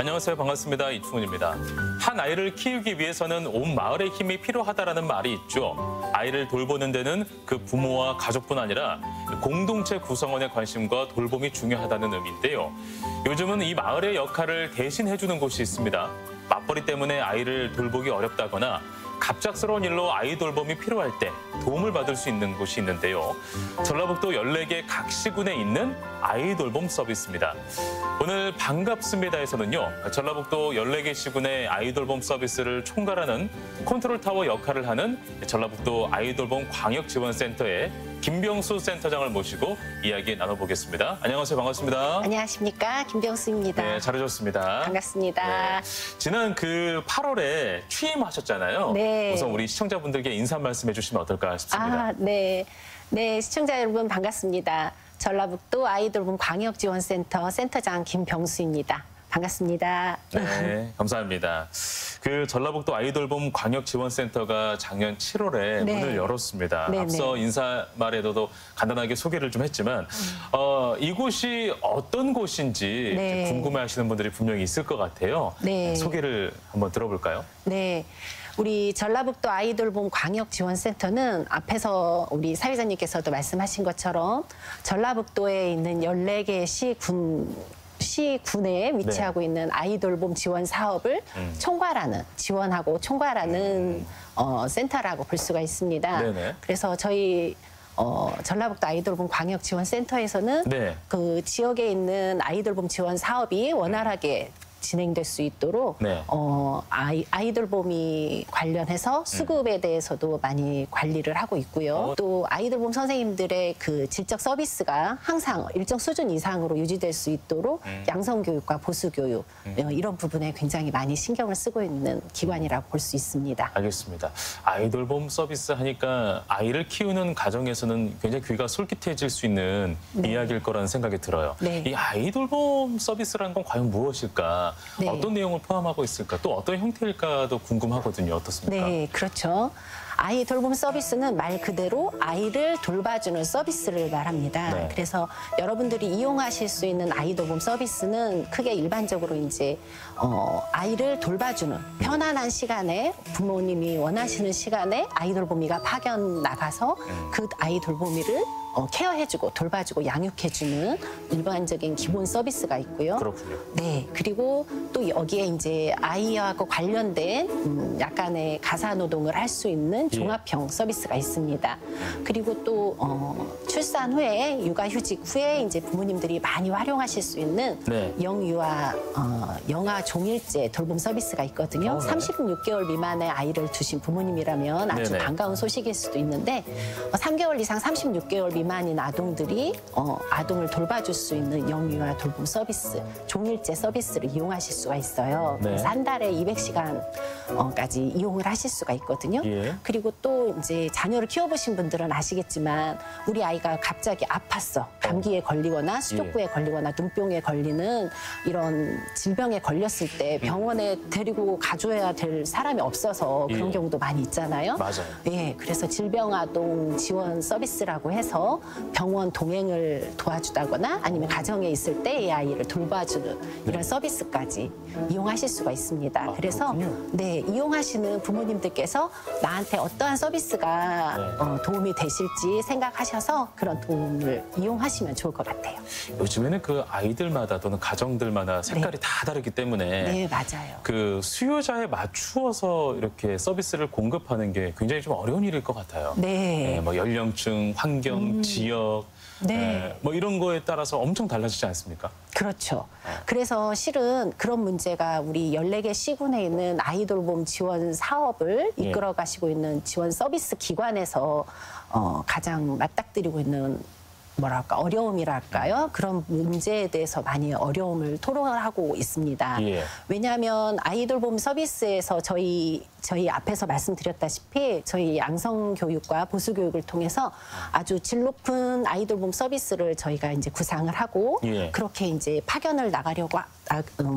안녕하세요. 반갑습니다. 이충훈입니다. 한 아이를 키우기 위해서는 온 마을의 힘이 필요하다라는 말이 있죠. 아이를 돌보는 데는 그 부모와 가족뿐 아니라 공동체 구성원의 관심과 돌봄이 중요하다는 의미인데요. 요즘은 이 마을의 역할을 대신해주는 곳이 있습니다. 맞벌이 때문에 아이를 돌보기 어렵다거나 갑작스러운 일로 아이 돌봄이 필요할 때 도움을 받을 수 있는 곳이 있는데요. 전라북도 14개 각 시군에 있는 아이 돌봄 서비스입니다. 오늘 반갑습니다에서는요. 전라북도 14개 시군의 아이 돌봄 서비스를 총괄하는 컨트롤타워 역할을 하는 전라북도 아이 돌봄 광역지원센터의 김병수 센터장을 모시고 이야기 나눠보겠습니다. 안녕하세요. 반갑습니다. 안녕하십니까. 김병수입니다. 네, 잘 오셨습니다. 반갑습니다. 네, 지난 8월에 취임하셨잖아요. 네. 우선 우리 시청자분들께 인사 말씀해 주시면 어떨까 싶습니다. 네. 네, 시청자 여러분 반갑습니다. 전라북도 아이돌봄 광역지원센터 센터장 김병수입니다. 반갑습니다. 네, 감사합니다. 전라북도 아이돌봄 광역지원센터가 작년 7월에 네. 문을 열었습니다. 네, 앞서 인사 말에도 간단하게 소개를 좀 했지만 이곳이 어떤 곳인지 네. 궁금해하시는 분들이 분명히 있을 것 같아요. 네. 소개를 한번 들어볼까요? 네. 우리 전라북도 아이돌봄 광역지원센터는 앞에서 우리 사회자님께서도 말씀하신 것처럼 전라북도에 있는 14개 시군에 위치하고 있는 아이돌봄 지원 사업을 지원하고 총괄하는 센터라고 볼 수가 있습니다. 네네. 그래서 저희 전라북도 아이돌봄 광역지원센터에서는 네. 그 지역에 있는 아이돌봄 지원 사업이 원활하게 진행될 수 있도록 네. 아이돌봄이 관련해서 수급에 대해서도 많이 관리를 하고 있고요. 또 아이돌봄 선생님들의 그 질적 서비스가 항상 일정 수준 이상으로 유지될 수 있도록 양성교육과 보수교육 이런 부분에 굉장히 많이 신경을 쓰고 있는 기관이라고 볼 수 있습니다. 알겠습니다. 아이돌봄 서비스 하니까 아이를 키우는 가정에서는 굉장히 귀가 솔깃해질 수 있는 이야기일 거라는 생각이 들어요. 네. 이 아이돌봄 서비스라는 건 과연 무엇일까? 네. 어떤 내용을 포함하고 있을까? 또 어떤 형태일까도 궁금하거든요. 어떻습니까? 네, 그렇죠. 아이 돌봄 서비스는 말 그대로 아이를 돌봐주는 서비스를 말합니다. 네. 그래서 여러분들이 이용하실 수 있는 아이 돌봄 서비스는 크게 일반적으로 이제 아이를 돌봐주는 편안한 시간에 부모님이 원하시는 시간에 아이 돌보미가 파견 나가서 그 아이 돌보미를 케어해주고 돌봐주고 양육해주는 일반적인 기본 서비스가 있고요. 그렇군요. 네, 그리고 또 여기에 이제 아이하고 관련된 약간의 가사 노동을 할 수 있는 종합형 서비스가 있습니다. 그리고 또 출산 후에 육아휴직 후에 이제 부모님들이 많이 활용하실 수 있는 네. 영유아 영아 종일제 돌봄 서비스가 있거든요. 네. 36개월 미만의 아이를 두신 부모님이라면 아주 네네. 반가운 소식일 수도 있는데 3개월 이상 36개월 미만인 아동들이 아동을 돌봐줄 수 있는 영유아 돌봄 서비스, 종일제 서비스를 이용하실 수가 있어요. 네. 그래서 한 달에 200시간까지 이용을 하실 수가 있거든요. 예. 그리고 또 이제 자녀를 키워보신 분들은 아시겠지만 우리 아이가 갑자기 아팠어. 감기에 걸리거나 수족구에 걸리거나 눈병에 걸리는 이런 질병에 걸렸을 때 병원에 데리고 가줘야 될 사람이 없어서 그런 경우도 많이 있잖아요. 맞아요. 네, 그래서 질병아동 지원 서비스라고 해서 병원 동행을 도와주다거나 아니면 가정에 있을 때 이 아이를 돌봐주는 이런 서비스까지 이용하실 수가 있습니다. 그래서 네, 이용하시는 부모님들께서 나한테 어떠한 서비스가 도움이 되실지 생각하셔서 그런 도움을 이용하시면 좋을 것 같아요. 요즘에는 그 아이들마다 또는 가정들마다 색깔이 다 다르기 때문에 네, 맞아요. 그 수요자에 맞추어서 이렇게 서비스를 공급하는 게 굉장히 좀 어려운 일일 것 같아요. 네. 뭐 연령층, 환경, 지역, 네. 뭐 이런 거에 따라서 엄청 달라지지 않습니까? 그렇죠. 그래서 실은 그런 문제가 우리 14개 시군에 있는 아이돌봄 지원 사업을 이끌어 가시고 있는 지원 서비스 기관에서 가장 맞닥뜨리고 있는 뭐랄까 어려움이랄까요? 그런 문제에 대해서 많이 어려움을 토로하고 있습니다. 예. 왜냐하면 아이돌봄 서비스에서 저희 앞에서 말씀드렸다시피 저희 양성 교육과 보수 교육을 통해서 아주 질 높은 아이돌봄 서비스를 저희가 이제 구상을 하고 그렇게 이제 파견을 나가려고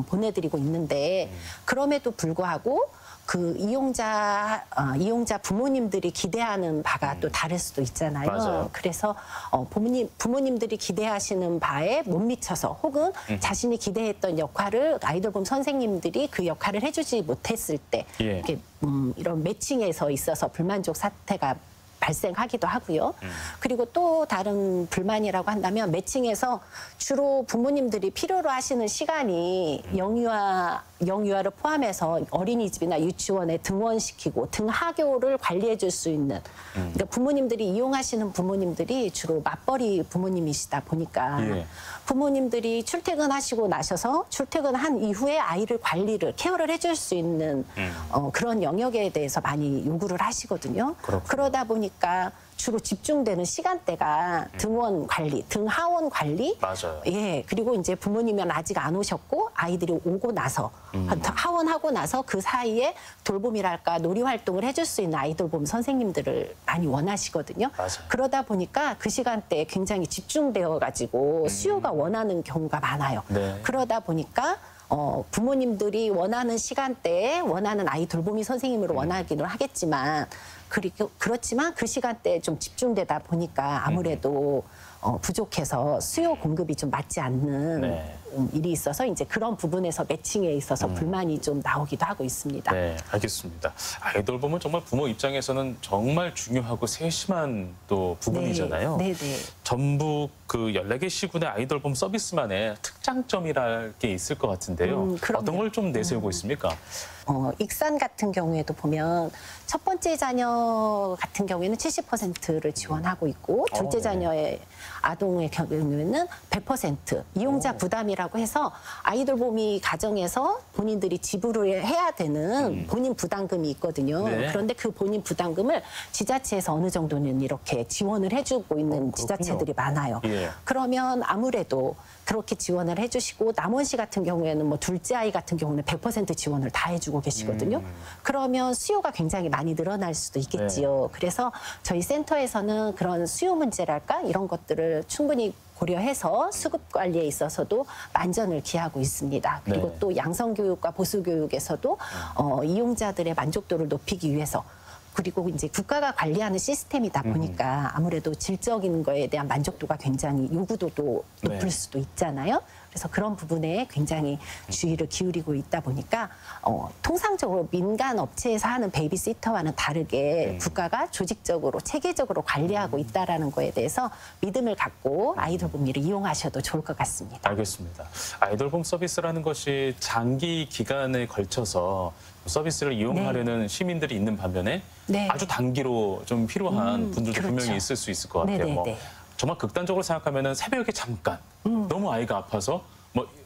보내드리고 있는데 그럼에도 불구하고 그 이용자 부모님들이 기대하는 바가 또 다를 수도 있잖아요. 맞아요. 그래서 부모님들이 기대하시는 바에 못 미쳐서 혹은 자신이 기대했던 역할을 아이돌봄 선생님들이 그 역할을 해주지 못했을 때 예. 이렇게 이런 매칭에서 있어서 불만족 사태가 발생하기도 하고요. 그리고 또 다른 불만이라고 한다면 매칭에서 주로 부모님들이 필요로 하시는 시간이 영유아를 포함해서 어린이집이나 유치원에 등원시키고 등하교를 관리해 줄 수 있는 그러니까 부모님들이 이용하시는 부모님들이 주로 맞벌이 부모님이시다 보니까 예. 부모님들이 출퇴근하시고 나셔서 출퇴근한 이후에 아이를 케어를 해줄 수 있는 그런 영역에 대해서 많이 요구를 하시거든요. 그렇군요. 그러다 보니까 주로 집중되는 시간대가 등원 관리, 등하원 관리. 맞아요. 예, 그리고 이제 부모님은 아직 안 오셨고 아이들이 오고 나서 하원하고 나서 그 사이에 돌봄이랄까 놀이 활동을 해줄 수 있는 아이돌봄 선생님들을 많이 원하시거든요. 맞아요. 그러다 보니까 그 시간대에 굉장히 집중되어 가지고 수요가 원하는 경우가 많아요. 네. 그러다 보니까 부모님들이 원하는 시간대에 원하는 아이 돌보미 선생님으로 원하기는 하겠지만 그렇지만 그 시간대에 좀 집중되다 보니까 아무래도 부족해서 수요 공급이 좀 맞지 않는 네. 일이 있어서 이제 그런 부분에서 매칭에 있어서 불만이 좀 나오기도 하고 있습니다. 네, 알겠습니다. 아이돌 보면 정말 부모 입장에서는 정말 중요하고 세심한 또 부분이잖아요. 네, 네. 전북 그 14개 시군의 아이돌봄 서비스만의 특장점이랄 게 있을 것 같은데요. 그럼요. 어떤 걸 좀 내세우고 있습니까? 익산 같은 경우에도 보면 첫 번째 자녀 같은 경우에는 70%를 지원하고 있고 둘째 네. 자녀의 아동의 경우에는 100% 이용자 부담이라고 해서 아이돌봄이 가정에서 본인들이 지불을 해야 되는 본인 부담금이 있거든요. 네. 그런데 그 본인 부담금을 지자체에서 어느 정도는 이렇게 지원을 해주고 있는 지자체들이 많아요. 예. 그러면 아무래도 그렇게 지원을 해주시고 남원시 같은 경우에는 뭐 둘째 아이 같은 경우는 100% 지원을 다 해주고 계시거든요. 그러면 수요가 굉장히 많이 늘어날 수도 있겠지요. 그래서 저희 센터에서는 그런 수요 문제랄까 이런 것들을 충분히 고려해서 수급 관리에 있어서도 만전을 기하고 있습니다. 그리고 네. 또 양성교육과 보수교육에서도 이용자들의 만족도를 높이기 위해서 그리고 이제 국가가 관리하는 시스템이다 보니까 아무래도 질적인 거에 대한 만족도가 굉장히 요구도도 높을 네. 수도 있잖아요. 그래서 그런 부분에 굉장히 주의를 기울이고 있다 보니까 통상적으로 민간 업체에서 하는 베이비시터와는 다르게 국가가 조직적으로 체계적으로 관리하고 있다라는 거에 대해서 믿음을 갖고 아이돌봄이를 이용하셔도 좋을 것 같습니다. 알겠습니다. 아이돌봄 서비스라는 것이 장기 기간에 걸쳐서 서비스를 이용하려는 시민들이 있는 반면에 네. 아주 단기로 좀 필요한 분들도 그렇죠. 분명히 있을 수 있을 것 같아요. 네네네. 뭐 정말 극단적으로 생각하면은 새벽에 잠깐 너무 아이가 아파서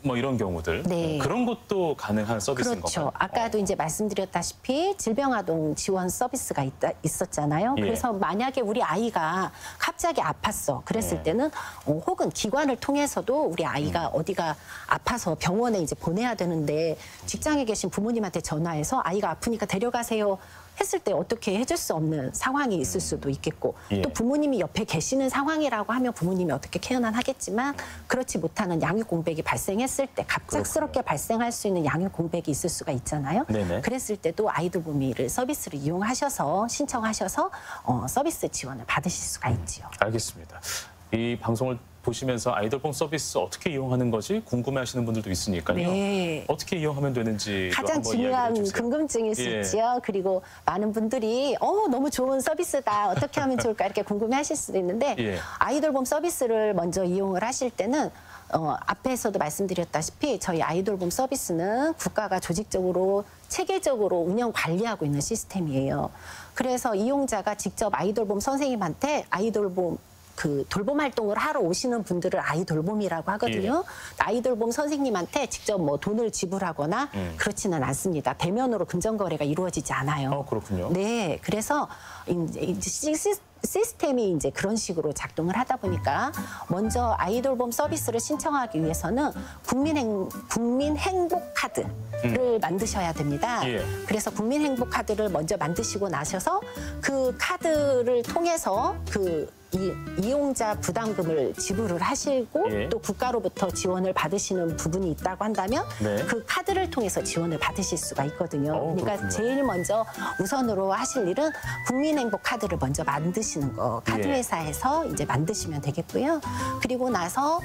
뭐 이런 경우들 네. 그런 것도 가능한 서비스인 그렇죠. 건가요? 아까도 이제 말씀드렸다시피 질병아동 지원 서비스가 있었잖아요. 예. 그래서 만약에 우리 아이가 갑자기 아팠어. 그랬을 예. 때는 혹은 기관을 통해서도 우리 아이가 어디가 아파서 병원에 이제 보내야 되는데 직장에 계신 부모님한테 전화해서 아이가 아프니까 데려가세요. 했을 때 어떻게 해줄 수 없는 상황이 있을 수도 있겠고 예. 또 부모님이 옆에 계시는 상황이라고 하면 부모님이 어떻게 케어는 하겠지만 그렇지 못하는 양육 공백이 발생했을 때 갑작스럽게 발생할 수 있는 양육 공백이 있을 수가 있잖아요. 네네. 그랬을 때도 아이돌봄이를 서비스를 이용하셔서 신청하셔서 서비스 지원을 받으실 수가 있지요. 알겠습니다. 이 방송을 보시면서 아이돌봄 서비스 어떻게 이용하는 거지 궁금해하시는 분들도 있으니까요. 네. 어떻게 이용하면 되는지 가장 중요한 궁금증일 수 예. 있지요. 그리고 많은 분들이 너무 좋은 서비스다. 어떻게 하면 좋을까 이렇게 궁금해하실 수도 있는데 예. 아이돌봄 서비스를 먼저 이용을 하실 때는 앞에서도 말씀드렸다시피 저희 아이돌봄 서비스는 국가가 조직적으로 체계적으로 운영 관리하고 있는 시스템이에요. 그래서 이용자가 직접 아이돌봄 선생님한테 아이돌봄 그 돌봄 활동을 하러 오시는 분들을 아이돌봄이라고 하거든요. 아이돌봄 선생님한테 직접 뭐 돈을 지불하거나 그렇지는 않습니다. 대면으로 금전거래가 이루어지지 않아요. 그렇군요. 네, 그래서 이제 시스템이 이제 그런 식으로 작동을 하다 보니까 먼저 아이돌봄 서비스를 신청하기 위해서는 국민 행복 카드를 만드셔야 됩니다. 예. 그래서 국민 행복 카드를 먼저 만드시고 나셔서 그 카드를 통해서 그 이용자 부담금을 지불을 하시고 예. 또 국가로부터 지원을 받으시는 부분이 있다고 한다면 네. 그 카드를 통해서 지원을 받으실 수가 있거든요. 그러니까 그렇군요. 제일 먼저 우선으로 하실 일은 국민행복 카드를 먼저 만드시는 거. 카드 예. 회사에서 이제 만드시면 되겠고요. 그리고 나서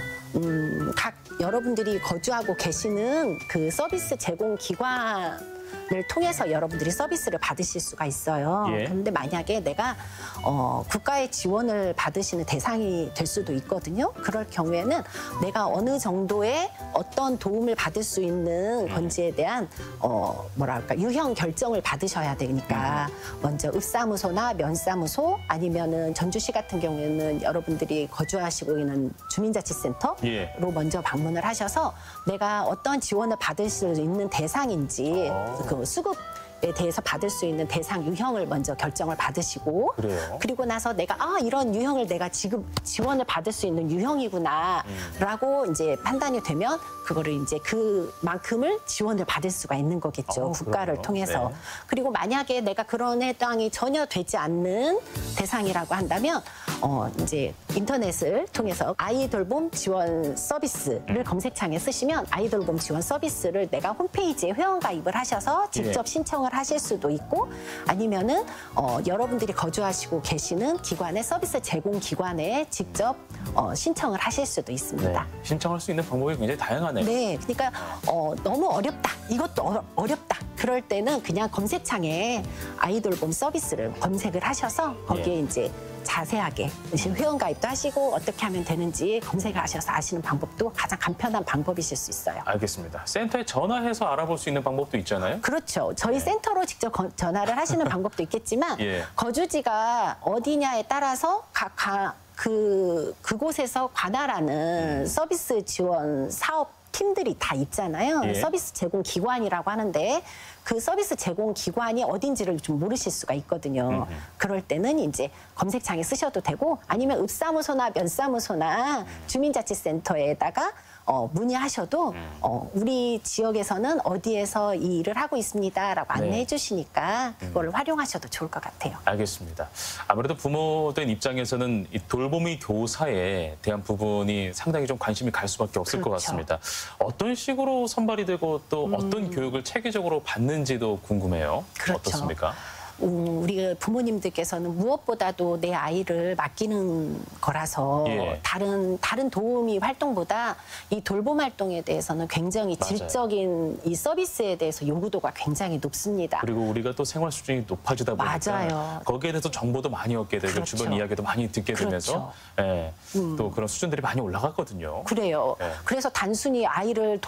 각 여러분들이 거주하고 계시는 그 서비스 제공 기관을 통해서 여러분들이 서비스를 받으실 수가 있어요. 예. 그런데 만약에 내가 국가의 지원을 받으시는 대상이 될 수도 있거든요. 그럴 경우에는 내가 어느 정도의 어떤 도움을 받을 수 있는 건지에 대한 뭐랄까 유형 결정을 받으셔야 되니까 먼저 읍사무소나 면사무소 아니면은 전주시 같은 경우에는 여러분들이 거주하시고 있는 주민자치센터로 예. 먼저 방문을 하셔서 내가 어떤 지원을 받을 수 있는 대상인지 그 수급에 대해서 받을 수 있는 대상 유형을 먼저 결정을 받으시고 그래요? 그리고 나서 내가 이런 유형을 내가 지금 지원을 받을 수 있는 유형이구나라고 이제 판단이 되면 그거를 이제 그만큼을 지원을 받을 수가 있는 거겠죠. 국가를 그럼요. 통해서. 네. 그리고 만약에 내가 그런 해당이 전혀 되지 않는 대상이라고 한다면 이제 인터넷을 통해서 아이돌봄 지원 서비스를 검색창에 쓰시면 아이돌봄 지원 서비스를 내가 홈페이지에 회원 가입을 하셔서 직접 신청을 하실 수도 있고 아니면은 여러분들이 거주하시고 계시는 기관의 서비스 제공 기관에 직접 신청을 하실 수도 있습니다. 네. 신청할 수 있는 방법이 굉장히 다양하네요. 네, 그러니까 너무 어렵다. 이것도 어렵다. 그럴 때는 그냥 검색창에 아이돌봄 서비스를 검색을 하셔서 거기에 이제 자세하게 회원 가입도 하시고 어떻게 하면 되는지 검색을 하셔서 아시는 방법도 가장 간편한 방법이실 수 있어요. 알겠습니다. 센터에 전화해서 알아볼 수 있는 방법도 있잖아요. 그렇죠. 저희 센터로 직접 전화를 하시는 방법도 있겠지만 예. 거주지가 어디냐에 따라서 그곳에서 관할하는 서비스 지원 사업 팀들이 다 있잖아요. 예. 서비스 제공 기관이라고 하는데 그 서비스 제공 기관이 어딘지를 좀 모르실 수가 있거든요. 그럴 때는 이제 검색창에 쓰셔도 되고 아니면 읍사무소나 면사무소나 주민자치센터에다가 문의하셔도 우리 지역에서는 어디에서 이 일을 하고 있습니다라고 안내해 주시니까 그걸 활용하셔도 좋을 것 같아요. 알겠습니다. 아무래도 부모된 입장에서는 이 돌보미 교사에 대한 부분이 상당히 좀 관심이 갈 수밖에 없을 것 그렇죠. 같습니다. 어떤 식으로 선발이 되고 또 어떤 교육을 체계적으로 받는지도 궁금해요. 그렇죠. 어떻습니까? 우리 부모님들께서는 무엇보다도 내 아이를 맡기는 거라서 예. 다른 도우미 활동보다 이 돌봄 활동에 대해서는 굉장히 맞아요. 질적인 이 서비스에 대해서 요구도가 굉장히 높습니다. 그리고 우리가 또 생활 수준이 높아지다 보니까 맞아요. 거기에 대해서 정보도 많이 얻게 되고 그렇죠. 주변 이야기도 많이 듣게 되면서 예, 또 그런 수준들이 많이 올라갔거든요. 그래요. 네. 그래서 단순히 아이를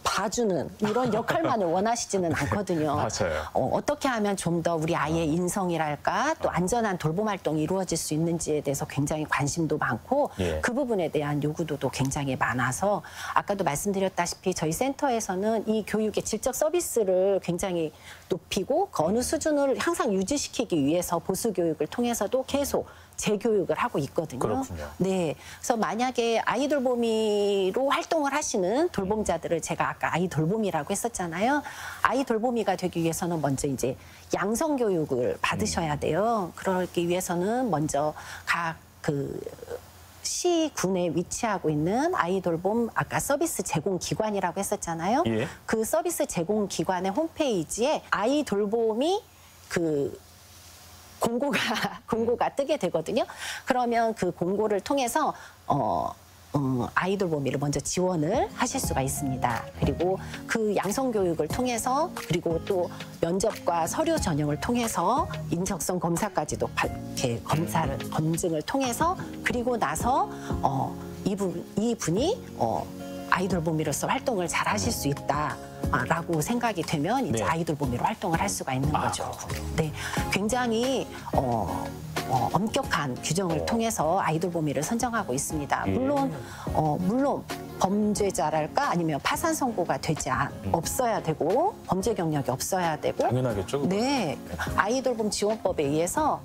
봐주는 이런 역할만을 원하시지는 않거든요. 맞아요. 어떻게 하면 좀 더 우리 아이의 인성이랄까 또 안전한 돌봄 활동이 이루어질 수 있는지에 대해서 굉장히 관심도 많고 예. 그 부분에 대한 요구도도 굉장히 많아서 아까도 말씀드렸다시피 저희 센터에서는 이 교육의 질적 서비스를 굉장히 높이고 그 어느 수준을 항상 유지시키기 위해서 보수 교육을 통해서도 계속 재교육을 하고 있거든요. 그렇군요. 네. 그래서 만약에 아이돌보미로 활동을 하시는 돌봄자들을 제가 아까 아이돌보미라고 했었잖아요. 아이돌보미가 되기 위해서는 먼저 이제 양성교육을 받으셔야 돼요. 그러기 위해서는 먼저 각 시군에 위치하고 있는 아이돌봄 아까 서비스 제공 기관이라고 했었잖아요. 예. 그 서비스 제공 기관의 홈페이지에 아이돌봄이 공고가 뜨게 되거든요. 그러면 그 공고를 통해서 아이돌보미를 먼저 지원을 하실 수가 있습니다. 그리고 그 양성교육을 통해서 그리고 또 면접과 서류 전형을 통해서 인적성 검사까지도 이렇게 검증을 통해서 그리고 나서 이분이 아이돌보미로서 활동을 잘 하실 수 있다라고 생각이 되면 이제 네. 아이돌보미로 활동을 할 수가 있는 거죠. 네, 굉장히 엄격한 규정을 통해서 아이돌보미를 선정하고 있습니다. 물론 범죄자랄까 아니면 파산 선고가 되지 없어야 되고 범죄 경력이 없어야 되고 당연하겠죠. 그건. 네, 아이돌봄 지원법에 의해서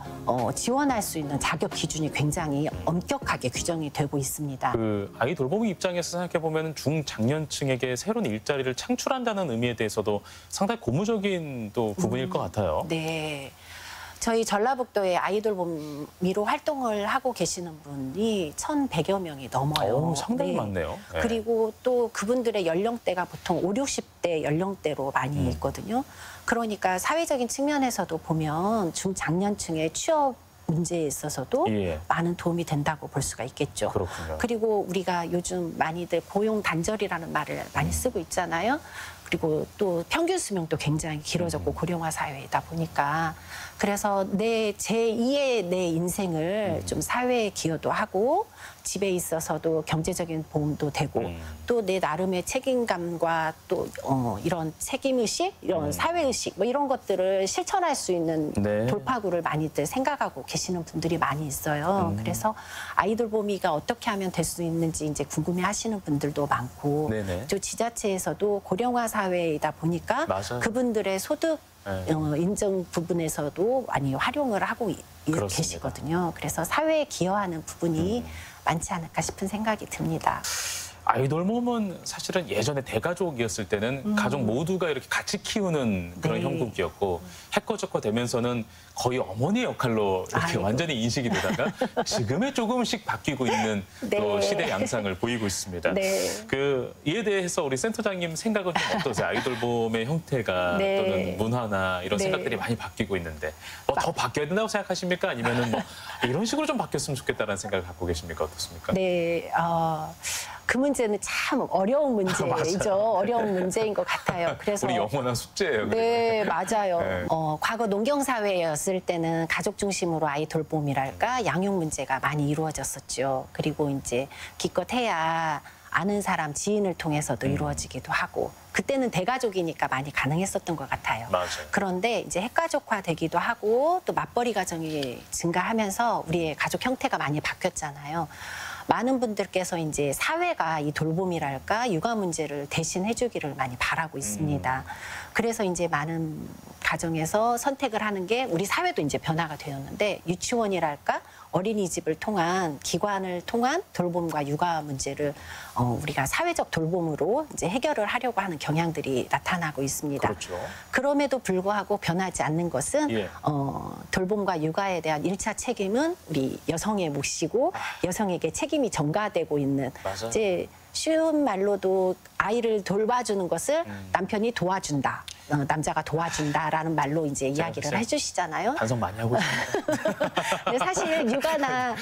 지원할 수 있는 자격 기준이 굉장히 엄격하게 규정이 되고 있습니다. 그 아이 돌보미 입장에서 생각해 보면 중장년층에게 새로운 일자리를 창출한다는 의미에 대해서도 상당히 고무적인 또 부분일 것 같아요. 네. 저희 전라북도에 아이돌봄미로 활동을 하고 계시는 분이 1,100여 명이 넘어요. 상당히 많네요. 네. 그리고 또 그분들의 연령대가 보통 5, 60대 연령대로 많이 있거든요. 그러니까 사회적인 측면에서도 보면 중장년층의 취업 문제에 있어서도 예. 많은 도움이 된다고 볼 수가 있겠죠. 그렇군요. 그리고 우리가 요즘 많이들 고용 단절이라는 말을 많이 쓰고 있잖아요. 그리고 또 평균 수명도 굉장히 길어졌고 고령화 사회이다 보니까 그래서 내 제2의 내 인생을 좀 사회에 기여도 하고 집에 있어서도 경제적인 보험도 되고 또 내 나름의 책임감과 또 이런 책임의식, 이런 사회의식 뭐 이런 것들을 실천할 수 있는 네. 돌파구를 많이들 생각하고 계시는 분들이 많이 있어요. 그래서 아이돌봄이가 어떻게 하면 될 수 있는지 이제 궁금해하시는 분들도 많고 네네. 또 지자체에서도 고령화 사회이다 보니까 맞아요. 그분들의 소득 네. 인정 부분에서도 많이 활용을 하고 그렇습니다. 계시거든요. 그래서 사회에 기여하는 부분이 많지 않을까 싶은 생각이 듭니다. 아이돌봄은 사실은 예전에 대가족이었을 때는 가족 모두가 이렇게 같이 키우는 그런 네. 형국이었고 핵거적화 되면서는 거의 어머니 역할로 이렇게 아이고. 완전히 인식이 되다가 지금에 조금씩 바뀌고 있는 또 네. 시대 양상을 보이고 있습니다. 네. 이에 대해서 우리 센터장님 생각은 좀 어떠세요? 아이돌봄의 형태가 네. 또는 문화나 이런 네. 생각들이 많이 바뀌고 있는데 뭐 더 바뀌어야 된다고 생각하십니까? 아니면은 뭐 이런 식으로 좀 바뀌었으면 좋겠다는 생각을 갖고 계십니까? 어떻습니까? 네, 그 문제는 참 어려운 문제이죠. 어려운 문제인 것 같아요. 그래서 우리 영원한 숙제예요. 네, 맞아요. 네. 과거 농경 사회였을 때는 가족 중심으로 아이 돌봄이랄까 양육 문제가 많이 이루어졌었죠. 그리고 이제 기껏해야 아는 사람 지인을 통해서도 이루어지기도 하고 그때는 대가족이니까 많이 가능했었던 것 같아요. 맞아요. 그런데 이제 핵가족화 되기도 하고 또 맞벌이 가정이 증가하면서 우리의 가족 형태가 많이 바뀌었잖아요. 많은 분들께서 이제 사회가 이 돌봄이랄까 육아 문제를 대신 해주기를 많이 바라고 있습니다. 그래서 이제 많은 가정에서 선택을 하는 게 우리 사회도 이제 변화가 되었는데 유치원이랄까 어린이집을 통한 기관을 통한 돌봄과 육아 문제를 우리가 사회적 돌봄으로 이제 해결을 하려고 하는 경향들이 나타나고 있습니다. 그렇죠. 그럼에도 불구하고 변하지 않는 것은 예. 돌봄과 육아에 대한 1차 책임은 우리 여성의 몫이고 여성에게 책임이 전가되고 있는 맞아요. 이제 쉬운 말로도 아이를 돌봐주는 것을 남편이 도와준다. 남자가 도와준다라는 말로 이제 이야기를 글쎄요. 해주시잖아요. 반성 많이 하고 있습니다. 근데 사실 육아나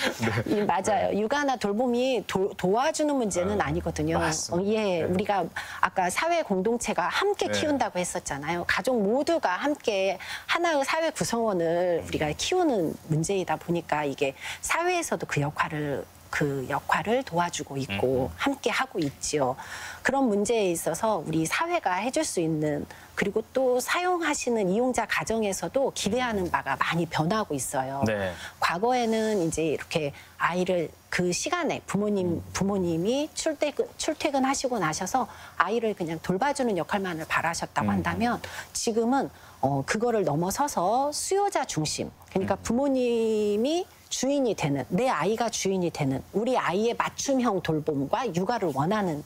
맞아요. 육아나 돌봄이 도와주는 문제는 아니거든요. 맞습니다. 예, 네. 우리가 아까 사회 공동체가 함께 네. 키운다고 했었잖아요. 가족 모두가 함께 하나의 사회 구성원을 우리가 키우는 문제이다 보니까 이게 사회에서도 그 역할을 도와주고 있고 함께 하고 있지요. 그런 문제에 있어서 우리 사회가 해줄 수 있는 그리고 또 사용하시는 이용자 가정에서도 기대하는 바가 많이 변하고 있어요. 네. 과거에는 이제 이렇게 아이를 그 시간에 부모님이 출퇴근하시고 나셔서 아이를 그냥 돌봐주는 역할만을 바라셨다고 한다면 지금은 그거를 넘어서서 수요자 중심 그러니까 부모님이 주인이 되는 내 아이가 주인이 되는 우리 아이의 맞춤형 돌봄과 육아를 원하는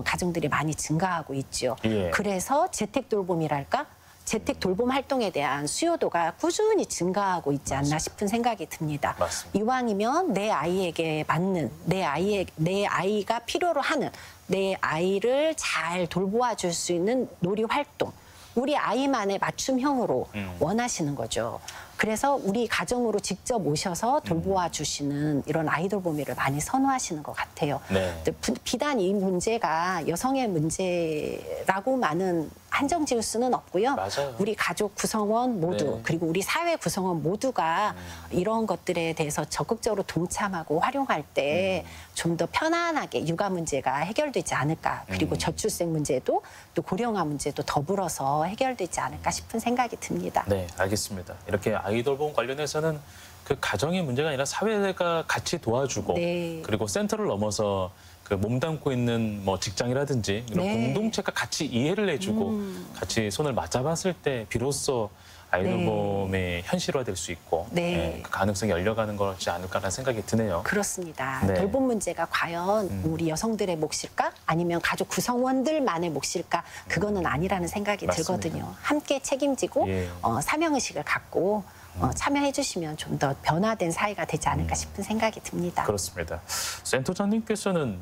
가정들이 많이 증가하고 있죠. 예. 그래서 재택 돌봄이랄까 재택 돌봄 활동에 대한 수요도가 꾸준히 증가하고 있지 않나 싶은 생각이 듭니다. 맞습니다. 이왕이면 내 아이에게 맞는 내 아이가 필요로 하는 내 아이를 잘 돌보아 줄 수 있는 놀이 활동 우리 아이만의 맞춤형으로 원하시는 거죠. 그래서 우리 가정으로 직접 오셔서 돌보아 주시는 이런 아이돌봄이를 많이 선호하시는 것 같아요. 네. 비단 이 문제가 여성의 문제라고만은 한정 지을 수는 없고요. 맞아요. 우리 가족 구성원 모두 네. 그리고 우리 사회 구성원 모두가 이런 것들에 대해서 적극적으로 동참하고 활용할 때 좀 더 편안하게 육아 문제가 해결되지 않을까. 그리고 저출생 문제도 또 고령화 문제도 더불어서 해결되지 않을까 싶은 생각이 듭니다. 네, 알겠습니다. 이렇게 아이돌봄 관련해서는 그 가정의 문제가 아니라 사회가 같이 도와주고 네. 그리고 센터를 넘어서 그 몸담고 있는 뭐 직장이라든지 이런 네. 공동체가 같이 이해를 해주고 같이 손을 맞잡았을 때 비로소 아이돌봄이 현실화될 수 있고 네. 그 가능성이 열려가는 것이 아닐까라는 생각이 드네요. 그렇습니다. 네. 돌봄 문제가 과연 우리 여성들의 몫일까? 아니면 가족 구성원들만의 몫일까? 그거는 아니라는 생각이 맞습니다. 들거든요. 함께 책임지고 예. 사명의식을 갖고 참여해 주시면 좀 더 변화된 사회가 되지 않을까 싶은 생각이 듭니다. 그렇습니다. 센터장님께서는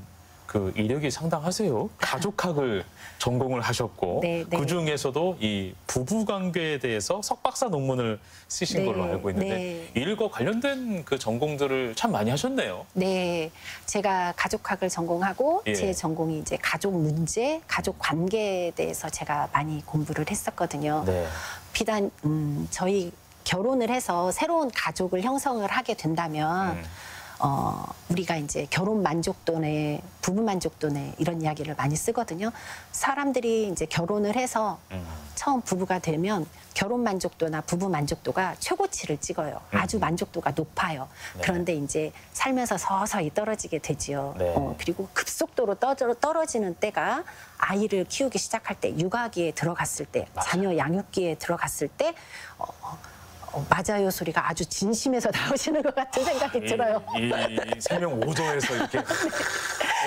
그 이력이 상당하세요. 가족학을 전공을 하셨고 네, 네. 그 중에서도 이 부부관계에 대해서 석박사 논문을 쓰신 네, 걸로 알고 있는데 네. 일과 관련된 그 전공들을 참 많이 하셨네요. 네, 제가 가족학을 전공하고 예. 제 전공이 이제 가족 문제, 가족 관계에 대해서 제가 많이 공부를 했었거든요. 네. 비단 저희 결혼을 해서 새로운 가족을 형성을 하게 된다면 우리가 이제 결혼 만족도네, 부부 만족도네 이런 이야기를 많이 쓰거든요. 사람들이 이제 결혼을 해서 처음 부부가 되면 결혼 만족도나 부부 만족도가 최고치를 찍어요. 아주 만족도가 높아요. 네. 그런데 이제 살면서 서서히 떨어지게 되지요. 네. 그리고 급속도로 떨어지는 때가 아이를 키우기 시작할 때, 육아기에 들어갔을 때, 맞아요. 자녀 양육기에 들어갔을 때 맞아요 소리가 아주 진심에서 나오시는 것 같은 생각이 들어요. 이 생명 오조에서 이렇게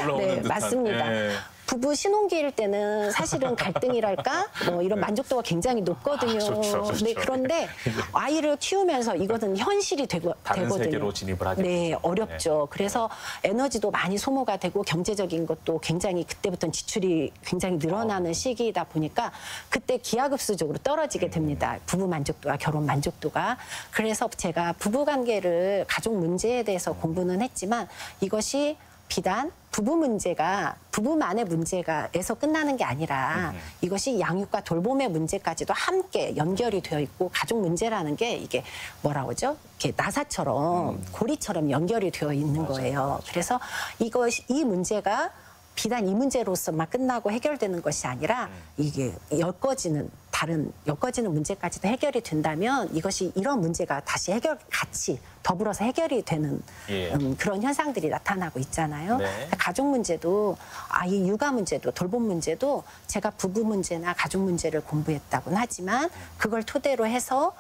올라오는 네, 듯한. 맞습니다. 예. 부부 신혼기일 때는 사실은 갈등이랄까 뭐 이런 만족도가 굉장히 높거든요. 좋죠. 네, 그런데 아이를 키우면서 이것은 현실이 다른 되거든요. 세계로 진입을 하게 네, 되죠. 어렵죠. 그래서 에너지도 많이 소모가 되고 경제적인 것도 굉장히 그때부터는 지출이 굉장히 늘어나는 시기이다 보니까 그때 기하급수적으로 떨어지게 됩니다. 부부 만족도와 결혼 만족도가. 그래서 제가 부부 관계를 가족 문제에 대해서 공부는 했지만 이것이 비단 부부 문제가 부부만의 문제가에서 끝나는 게 아니라 이것이 양육과 돌봄의 문제까지도 함께 연결이 되어 있고 가족 문제라는 게 이게 뭐라 그러죠? 이렇게 나사처럼 고리처럼 연결이 되어 있는 거예요. 그래서 이 문제가 비단 이 문제로서만 끝나고 해결되는 것이 아니라 이게 엮어지는 문제까지도 해결이 된다면 이것이 이런 문제가 다시 같이 더불어서 해결이 되는 예. 그런 현상들이 나타나고 있잖아요. 네. 가족 문제도 아이 육아 문제도 돌봄 문제도 제가 부부 문제나 가족 문제를 공부했다고는 하지만 그걸 토대로 해서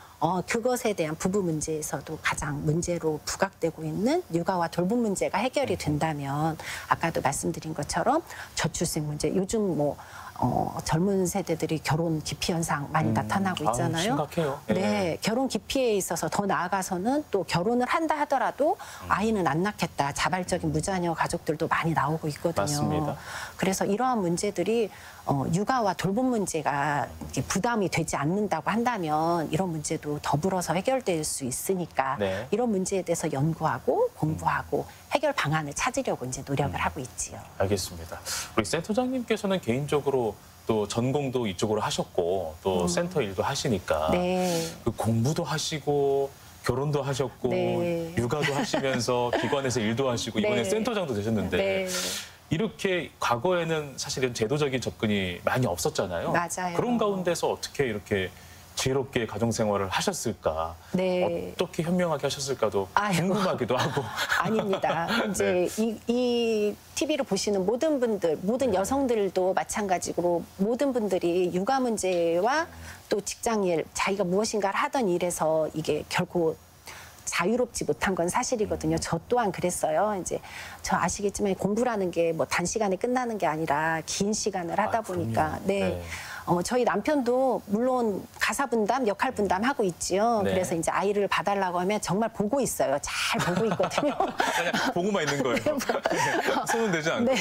그것에 대한 부부 문제에서도 가장 문제로 부각되고 있는 육아와 돌봄 문제가 해결이 된다면 아까도 말씀드린 것처럼 저출생 문제 요즘 젊은 세대들이 결혼 기피 현상 많이 나타나고 있잖아요. 심각해요. 예. 네, 결혼 기피에 있어서 더 나아가서는 또 결혼을 한다 하더라도 아이는 안 낳겠다. 자발적인 무자녀 가족들도 많이 나오고 있거든요. 맞습니다. 그래서 이러한 문제들이 육아와 돌봄 문제가 이렇게 부담이 되지 않는다고 한다면 이런 문제도 더불어서 해결될 수 있으니까 네. 이런 문제에 대해서 연구하고 공부하고 해결 방안을 찾으려고 이제 노력을 하고 있지요. 알겠습니다. 우리 센터장님께서는 개인적으로 또 전공도 이쪽으로 하셨고 또 센터 일도 하시니까 네. 그 공부도 하시고 결혼도 하셨고 네. 육아도 하시면서 기관에서 일도 하시고 이번에 네. 센터장도 되셨는데 네. 이렇게 과거에는 사실은 제도적인 접근이 많이 없었잖아요. 맞아요. 그런 가운데서 어떻게 이렇게 지혜롭게 가정생활을 하셨을까? 네. 어떻게 현명하게 하셨을까도 아이고. 궁금하기도 하고. 아닙니다. 이제 이 TV를 보시는 모든 분들, 모든 여성들도 마찬가지로 모든 분들이 육아 문제와 또 직장일, 자기가 무엇인가를 하던 일에서 이게 결코 자유롭지 못한 건 사실이거든요. 저 또한 그랬어요. 이제 저 아시겠지만 공부라는 게 뭐 단시간에 끝나는 게 아니라 긴 시간을 하다 보니까 그럼요. 네. 네. 저희 남편도 물론 가사 분담, 역할 분담 하고 있지요. 네. 그래서 이제 아이를 봐달라고 하면 정말 보고 있어요. 잘 보고 있거든요. 그냥 보고만 있는 거예요. 손은 대지 않고. 네.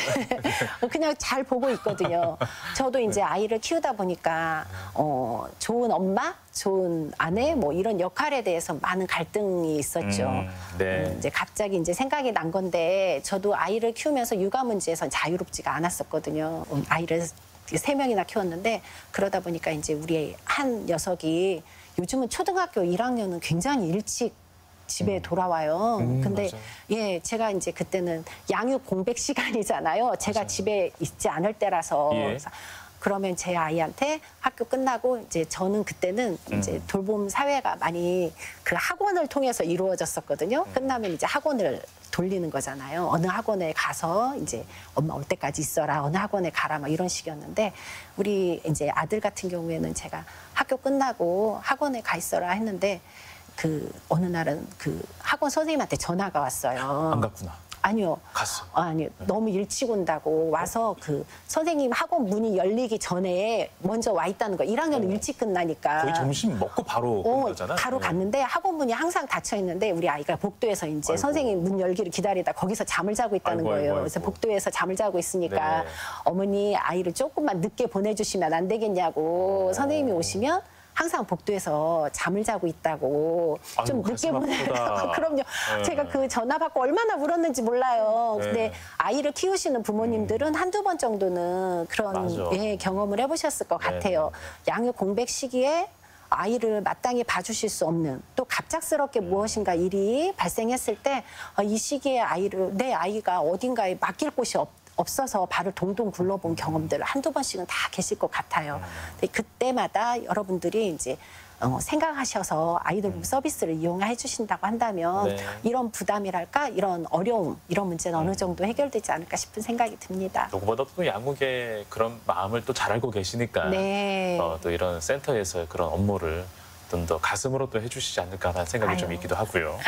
그냥 잘 보고 있거든요. 저도 이제 아이를 키우다 보니까 좋은 엄마, 좋은 아내 뭐 이런 역할에 대해서 많은 갈등이 있었죠. 네. 이제 갑자기 이제 생각이 난 건데 저도 아이를 키우면서 육아 문제에선 자유롭지가 않았었거든요. 아이를 3명이나 키웠는데 그러다 보니까 이제 우리 한 녀석이 요즘은 초등학교 1학년은 굉장히 일찍 집에 돌아와요. 근데 맞아요. 예, 제가 이제 그때는 양육 공백 시간이잖아요. 제가 맞아요. 집에 있지 않을 때라서 예. 그래서 그러면 제 아이한테 학교 끝나고 이제 저는 그때는 이제 돌봄 사회가 많이 그 학원을 통해서 이루어졌었거든요. 끝나면 이제 학원을 돌리는 거잖아요. 어느 학원에 가서 이제 엄마 올 때까지 있어라. 어느 학원에 가라. 막 이런 식이었는데 우리 이제 아들 같은 경우에는 제가 학교 끝나고 학원에 가 있어라 했는데 그 어느 날은 그 학원 선생님한테 전화가 왔어요. 안 갔구나. 아니요. 갔어. 아니요. 너무 일찍 온다고 와서 그 선생님 학원 문이 열리기 전에 먼저 와 있다는 거. 1학년 일찍 끝나니까. 거의 점심 먹고 바로 간 거잖아. 바로 갔는데 학원 문이 항상 닫혀 있는데 우리 아이가 복도에서 이제 아이고. 선생님 문 열기를 기다리다 거기서 잠을 자고 있다는 아이고, 거예요. 아이고, 그래서 아이고. 복도에서 잠을 자고 있으니까 네. 어머니 아이를 조금만 늦게 보내주시면 안 되겠냐고 선생님이 오시면 항상 복도에서 잠을 자고 있다고 아이고, 좀 늦게 가슴 보내요. 아프다. 그럼요. 네. 제가 그 전화 받고 얼마나 울었는지 몰라요. 네. 근데 아이를 키우시는 부모님들은 한두 번 정도는 그런 맞아. 예, 경험을 해보셨을 것 네, 같아요. 양육 공백 시기에 아이를 마땅히 봐주실 수 없는 또 갑작스럽게 무엇인가 일이 발생했을 때 이 시기에 내 아이가 어딘가에 맡길 곳이 없어서 발을 동동 굴러본 경험들 한두 번씩은 다 계실 것 같아요. 근데 그때마다 여러분들이 이제 생각하셔서 아이돌 서비스를 이용해 주신다고 한다면 네. 이런 부담이랄까 이런 어려움 이런 문제는 어느 정도 해결되지 않을까 싶은 생각이 듭니다. 누구보다 또 양육의 그런 마음을 또 잘 알고 계시니까 네. 또 이런 센터에서 그런 업무를 좀 더 가슴으로 또 해주시지 않을까라는 생각이 좀 아유. 있기도 하고요.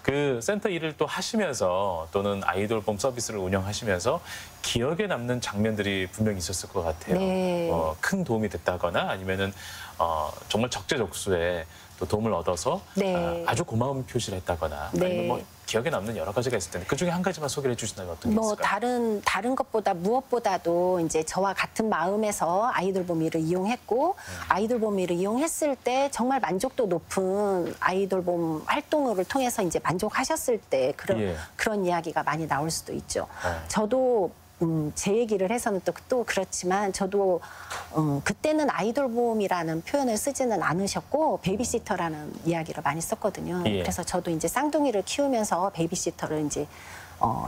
그 센터 일을 또 하시면서 또는 아이돌봄 서비스를 운영하시면서 기억에 남는 장면들이 분명히 있었을 것 같아요. 네. 큰 도움이 됐다거나 아니면은 정말 적재적소에 또 도움을 얻어서 네. 아주 고마운 표시를 했다거나 네. 아니면 뭐 기억에 남는 여러 가지가 있을 텐데 그 중에 한 가지만 소개를 해주신다면 어떤 게 뭐 있을까요? 다른 것보다 무엇보다도 이제 저와 같은 마음에서 아이돌 봄이를 이용했고 아이돌 봄이를 이용했을 때 정말 만족도 높은 아이돌 봄 활동을 통해서 이제 만족하셨을 때 예. 그런 이야기가 많이 나올 수도 있죠. 네. 저도 제 얘기를 해서는 또 그렇지만 저도 그때는 아이돌 봄이라는 표현을 쓰지는 않으셨고 베이비시터라는 이야기를 많이 썼거든요. 예. 그래서 저도 이제 쌍둥이를 키우면서 베이비시터를 이제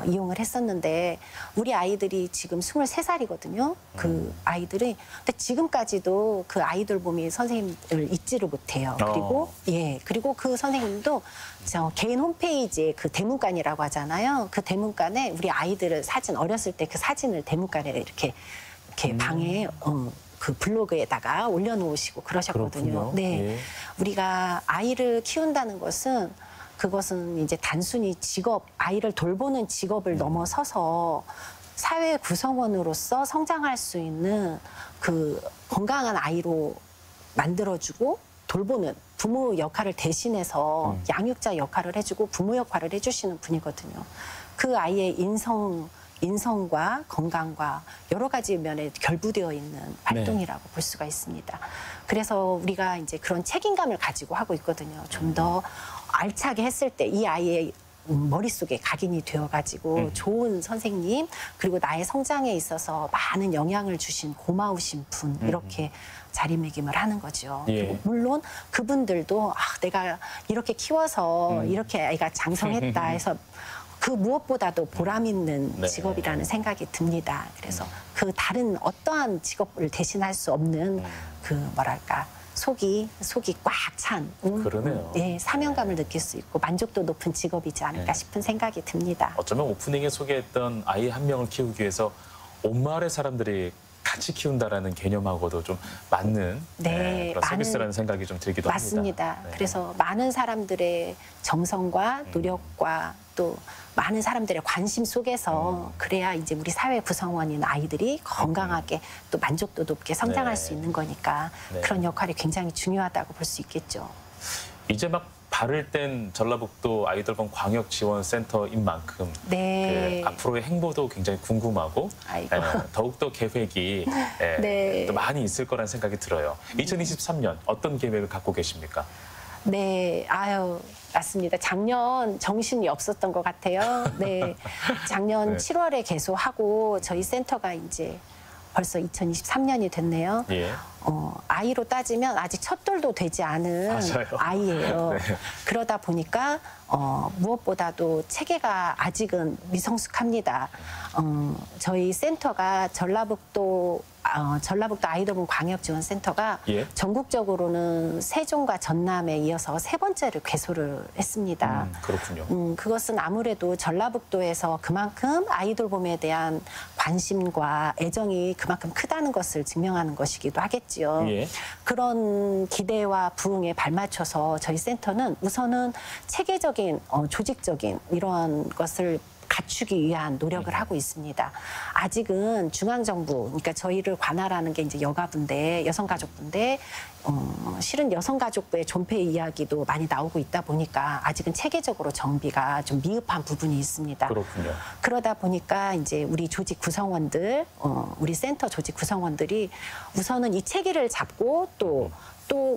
이용을 했었는데 우리 아이들이 지금 23살이거든요. 그 아이들이 근데 지금까지도 그 아이돌 봄이 선생님을 잊지를 못해요. 그리고 그 선생님도 저 개인 홈페이지에 그 대문간이라고 하잖아요. 그 대문간에 우리 아이들을 사진 어렸을 때 그 사진을 대문간에 이렇게 방에 그 블로그에다가 올려놓으시고 그러셨거든요. 그렇군요. 네, 예. 우리가 아이를 키운다는 것은 그것은 이제 단순히 아이를 돌보는 직업을 넘어서서 사회 구성원으로서 성장할 수 있는 그 건강한 아이로 만들어주고 돌보는 부모 역할을 대신해서 양육자 역할을 해주고 부모 역할을 해주시는 분이거든요. 그 아이의 인성과 건강과 여러 가지 면에 결부되어 있는 활동이라고 볼 수가 있습니다. 그래서 우리가 이제 그런 책임감을 가지고 하고 있거든요. 좀 더 알차게 했을 때 이 아이의 머릿속에 각인이 되어가지고 좋은 선생님 그리고 나의 성장에 있어서 많은 영향을 주신 고마우신 분 이렇게 자리매김을 하는 거죠. 예. 그리고 물론 그분들도 내가 이렇게 키워서 이렇게 아이가 장성했다 해서 그 무엇보다도 보람 있는 네. 직업이라는 생각이 듭니다. 그래서 그 다른 어떠한 직업을 대신할 수 없는 그 뭐랄까 속이 꽉 찬 그러네요. 예, 사명감을 느낄 수 있고 만족도 높은 직업이지 않을까 싶은 생각이 듭니다. 어쩌면 오프닝에 소개했던 아이 한 명을 키우기 위해서 온 마을의 사람들이 같이 키운다라는 개념하고도 좀 맞는 네, 그런 서비스라는 생각이 좀 들기도 맞습니다. 합니다. 네. 그래서 많은 사람들의 정성과 노력과 또 많은 사람들의 관심 속에서 그래야 이제 우리 사회 구성원인 아이들이 건강하게 또 만족도 높게 성장할 네. 수 있는 거니까 네. 그런 역할이 굉장히 중요하다고 볼 수 있겠죠. 이제 막 발을 뗀 전라북도 아이돌봄 광역지원센터인 만큼 네. 그 앞으로의 행보도 굉장히 궁금하고 아이고. 더욱더 계획이 네. 또 많이 있을 거라는 생각이 들어요. 2023년 어떤 계획을 갖고 계십니까? 네, 맞습니다. 작년 정신이 없었던 것 같아요. 네, 작년 네. 7월에 개소하고 저희 센터가 이제 벌써 2023년이 됐네요. 예. 아이로 따지면 아직 첫 돌도 되지 않은 맞아요. 아이예요. 네. 그러다 보니까 무엇보다도 체계가 아직은 미성숙합니다. 저희 센터가 전라북도 아이돌봄 광역지원센터가 예. 전국적으로는 세종과 전남에 이어서 세 번째를 개소를 했습니다. 그렇군요. 그것은 아무래도 전라북도에서 그만큼 아이돌봄에 대한 관심과 애정이 그만큼 크다는 것을 증명하는 것이기도 하겠지요. 예. 그런 기대와 부응에 발맞춰서 저희 센터는 우선은 체계적인 조직적인 이러한 것을 갖추기 위한 노력을 하고 있습니다. 아직은 중앙정부, 그러니까 저희를 관할하는 게 이제 여가부인데, 여성가족부인데, 실은 여성가족부의 존폐 이야기도 많이 나오고 있다 보니까 아직은 체계적으로 정비가 좀 미흡한 부분이 있습니다. 그렇군요. 그러다 보니까 이제 우리 조직 구성원들, 우리 센터 조직 구성원들이 우선은 이 체계를 잡고 또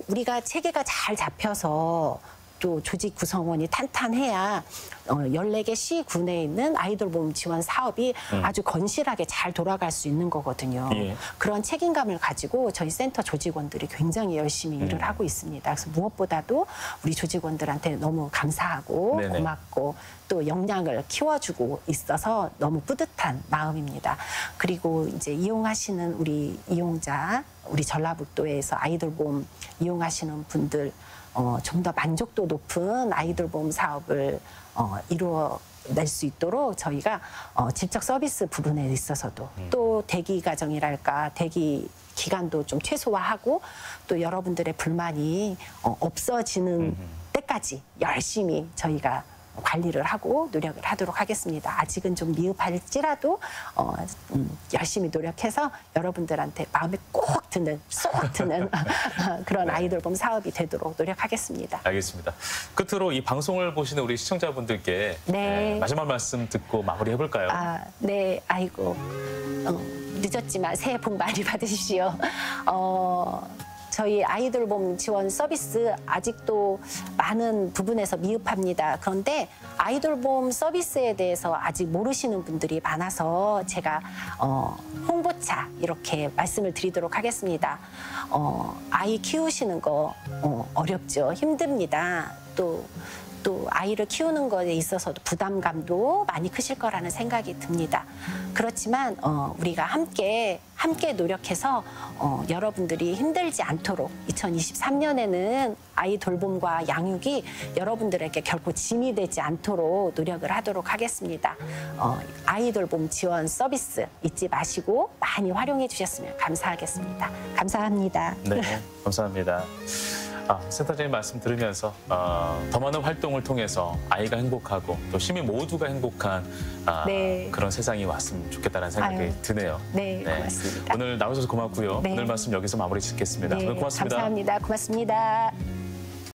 우리가 체계가 잘 잡혀서 또 조직 구성원이 탄탄해야 14개 시군에 있는 아이돌 보험 지원 사업이 아주 건실하게 잘 돌아갈 수 있는 거거든요. 예. 그런 책임감을 가지고 저희 센터 조직원들이 굉장히 열심히 일을 하고 있습니다. 그래서 무엇보다도 우리 조직원들한테 너무 감사하고 네네. 고맙고 또 역량을 키워주고 있어서 너무 뿌듯한 마음입니다. 그리고 이제 이용하시는 우리 이용자, 우리 전라북도에서 아이돌 보험 이용하시는 분들 좀 더 만족도 높은 아이돌 보험 사업을 이루어낼 수 있도록 저희가 질적 서비스 부분에 있어서도 또 대기 과정이랄까 대기 기간도 좀 최소화하고 또 여러분들의 불만이 없어지는 때까지 열심히 저희가 관리를 하고 노력을 하도록 하겠습니다. 아직은 좀 미흡할지라도 열심히 노력해서 여러분들한테 마음에 꼭 드는, 쏙 드는 그런 네. 아이돌 보험 사업이 되도록 노력하겠습니다. 알겠습니다. 끝으로 이 방송을 보시는 우리 시청자분들께 네. 마지막 말씀 듣고 마무리해볼까요? 네, 아이고 늦었지만 새해 복 많이 받으십시오. 저희 아이돌 보험 지원 서비스 아직도 많은 부분에서 미흡합니다. 그런데 아이돌 보험 서비스에 대해서 아직 모르시는 분들이 많아서 제가 홍보차 이렇게 말씀을 드리도록 하겠습니다. 아이 키우시는 거 어렵죠. 힘듭니다. 또 아이를 키우는 것에 있어서도 부담감도 많이 크실 거라는 생각이 듭니다. 그렇지만 우리가 함께 노력해서 여러분들이 힘들지 않도록 2023년에는 아이 돌봄과 양육이 여러분들에게 결코 짐이 되지 않도록 노력을 하도록 하겠습니다. 아이 돌봄 지원 서비스 잊지 마시고 많이 활용해 주셨으면 감사하겠습니다. 감사합니다. 네, 감사합니다. 센터장님 말씀 들으면서 더 많은 활동을 통해서 아이가 행복하고 또 시민 모두가 행복한 네. 그런 세상이 왔으면 좋겠다는 생각이 아유, 드네요. 네, 고맙습니다. 오늘 나오셔서 고맙고요. 네. 오늘 말씀 여기서 마무리 짓겠습니다. 네, 오늘 고맙습니다. 감사합니다. 고맙습니다.